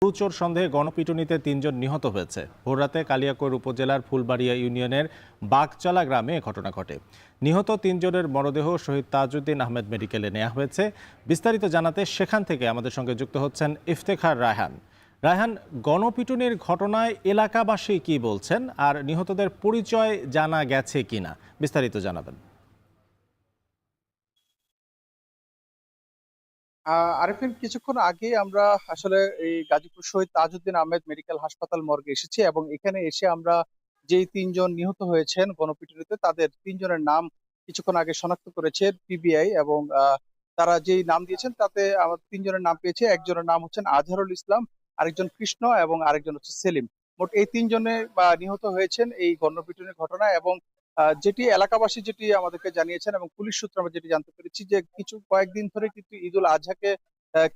গরুচোর সন্দেহে গণপিটুনিতে ৩ জন নিহত হয়েছে। ভোররাতে কালিয়াকৈর উপজেলার ফুলবাড়িয়া ইউনিয়নের বাগচালা গ্রামে এ ঘটনা ঘটে। নিহত ৩ জনের মরদেহ শহীদ তাজউদ্দিন আহমেদ মেডিকেলে নেওয়া হয়েছে। বিস্তারিত জানাতে সেখান থেকে আমাদের সঙ্গে যুক্ত হচ্ছেন ইফতেখার রায়হান। রায়হান, গণপিটুনির ঘটনায় এলাকাবাসী কি বলছেন, আর নিহতদের পরিচয় জানা গেছে কিনা বিস্তারিত জানাবেন। আরিফিন, কিছুক্ষণ আগে আমরা আসলে এই গাজীপুর শহীদ তাজউদ্দিন আহমেদ মেডিকেল হাসপাতাল মর্গে এসেছি এবং এখানে এসে আমরা যেই ৩ জন নিহত হয়েছেন গণপিটুনিতে তাদের ৩ জনের নাম কিছুক্ষণ আগে শনাক্ত করেছে পিবিআই এবং তারা যেই নাম দিয়েছেন তাতে আমার ৩ জনের নাম পেয়েছে। একজনের নাম হচ্ছেন আজহারুল ইসলাম, আরেকজন কৃষ্ণ এবং আরেকজন হচ্ছে সেলিম। মোট এই ৩ জনে নিহত হয়েছেন এই গণপিটুনির ঘটনায়। এবং যেটি এলাকাবাসী যেটি আমাদেরকে জানিয়েছেন এবং পুলিশ সূত্রে আমরা যেটি জানতে পেরেছি যে কয়েকদিন ধরে কিন্তু ঈদুল আজহাকে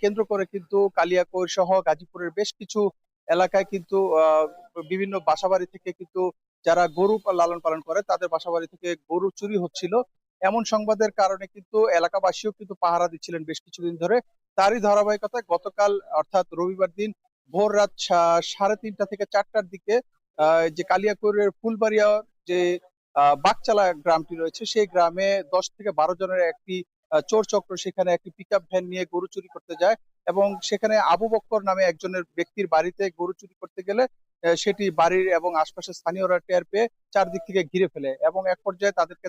কেন্দ্র করে কিন্তু কালিয়াকৈর সহ গাজীপুরের বেশ কিছু এলাকায় কিন্তু বিভিন্ন বাসাবাড়ি থেকে কিন্তু যারা গরু লালন পালন করে তাদের বাসাবাড়ি থেকে গরু চুরি হচ্ছিল। এমন সংবাদের কারণে কিন্তু এলাকাবাসীও কিন্তু পাহারা দিচ্ছিলেন বেশ কিছুদিন ধরে। তারই ধারাবাহিকতায় গতকাল অর্থাৎ রবিবার দিন ভোর রাত 3:30 থেকে 4টার দিকে যে কালিয়াকৈরের ফুলবাড়িয়া যে বাগচালা গ্রামটি রয়েছে সেই গ্রামে 10 থেকে 12 জনের একটি চোর চক্র সেখানে একটি পিকআপ ভ্যান নিয়ে গরু চুরি করতে যায় এবং সেখানে আবু বক্কর নামে একজনের ব্যক্তির বাড়িতে গরু চুরি করতে গেলে সেটি বাড়ির এবং আশপাশের স্থানীয়রা টের পেয়ে চারদিক থেকে ঘিরে ফেলে এবং এক পর্যায়ে তাদেরকে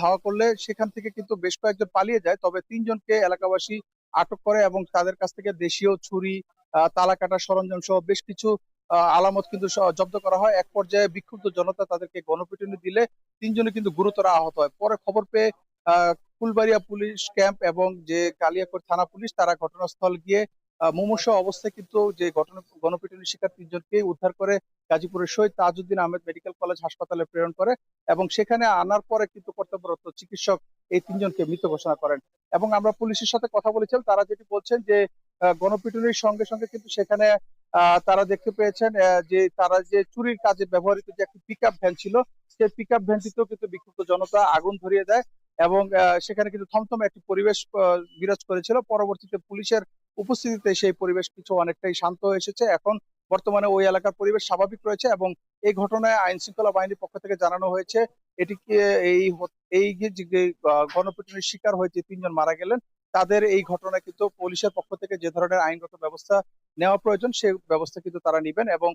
ধাওয়া করলে সেখান থেকে কিন্তু বেশ কয়েকজন পালিয়ে যায়। তবে 3 জনকে এলাকাবাসী আটক করে এবং তাদের কাছ থেকে দেশীয় ছুরি, তালা কাটার সরঞ্জাম সহ বেশ কিছু আলামত কিন্তু জব্দ করা হয়। এক পর্যায়ে বিক্ষুব্ধ জনতা তাদেরকে গণপিটুনি দিলে 3 জনে কিন্তু গুরুতর আহত হয়। পরে খবর পেয়ে ফুলবাড়িয়া পুলিশ ক্যাম্প এবং যে কালিয়াকৈর থানা পুলিশ তারা ঘটনাস্থল গিয়ে মুমূর্ষু অবস্থায় কিন্তু যে গণপিটুনির শিকার 3 জনকে উদ্ধার করে গাজীপুরের শহীদ তাজউদ্দিন আহমেদ মেডিকেল কলেজ হাসপাতালে প্রেরণ করে এবং সেখানে আনার পরে কিন্তু কর্তব্যরত চিকিৎসক এই 3 জনকে মৃত ঘোষণা করেন। এবং আমরা পুলিশের সাথে কথা বলেছিলাম, তারা যেটি বলছেন যে গণপিটুনির সঙ্গে সঙ্গে কিন্তু সেখানে তারা দেখতে পেয়েছেন যে তারা যে চুরির কাজে ব্যবহৃত যে একটি পিকআপ ভ্যান ছিল সেই পিকআপ ভ্যানটিতেও কিন্তু বিক্ষুব্ধ জনতা আগুন ধরিয়ে দেয় এবং সেখানে কিন্তু থমথমে একটি পরিবেশ বিরাজ করেছিল। পরবর্তীতে পুলিশের উপস্থিতিতে সেই পরিবেশ কিছু অনেকটাই শান্ত হয়ে এসেছে। এখন বর্তমানে ওই এলাকার পরিবেশ স্বাভাবিক রয়েছে এবং এই ঘটনায় আইন শৃঙ্খলা বাহিনীর পক্ষ থেকে জানানো হয়েছে এটিকে এই যে গণপিটুনির শিকার হয়েছে 3 জন মারা গেলেন তাদের এই ঘটনায় কিন্তু পুলিশের পক্ষ থেকে যে ধরনের আইনগত ব্যবস্থা নেওয়া প্রয়োজন সেই ব্যবস্থা কিন্তু তারা নিবেন এবং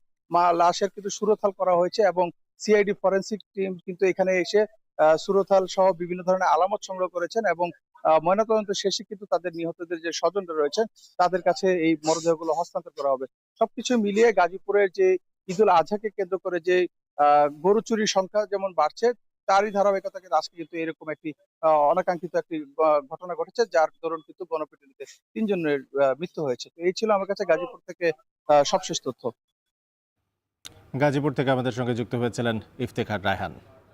লাশের কিন্তু সুরতহাল করা হয়েছে এবং সিআইডি ফরেনসিক টিম কিন্তু এখানে এসে সুরতহাল সহ বিভিন্ন ধরনের আলামত সংগ্রহ করেছেন এবং ময়নাতদন্ত শেষে কিন্তু তাদের নিহতদের যে স্বজনরা রয়েছেন তাদের কাছে এই মরদেহগুলো হস্তান্তর করা হবে। সবকিছু মিলিয়ে গাজীপুরের যে ঈদুল আজহাকে কেন্দ্র করে যে গরু চুরির সংখ্যা যেমন বাড়ছে তারই ধারাবাহিকতা কিন্তু আজকে কিন্তু এরকম একটি অনাকাঙ্ক্ষিত একটি ঘটনা ঘটেছে যার দরুন কিন্তু গণপিটুনিতে 3 জনের মৃত্যু হয়েছে। তো এই ছিল আমার কাছে গাজীপুর থেকে সবশেষ তথ্য। গাজীপুর থেকে আমাদের সঙ্গে যুক্ত হয়েছিলেন ইফতেখার রায়হান।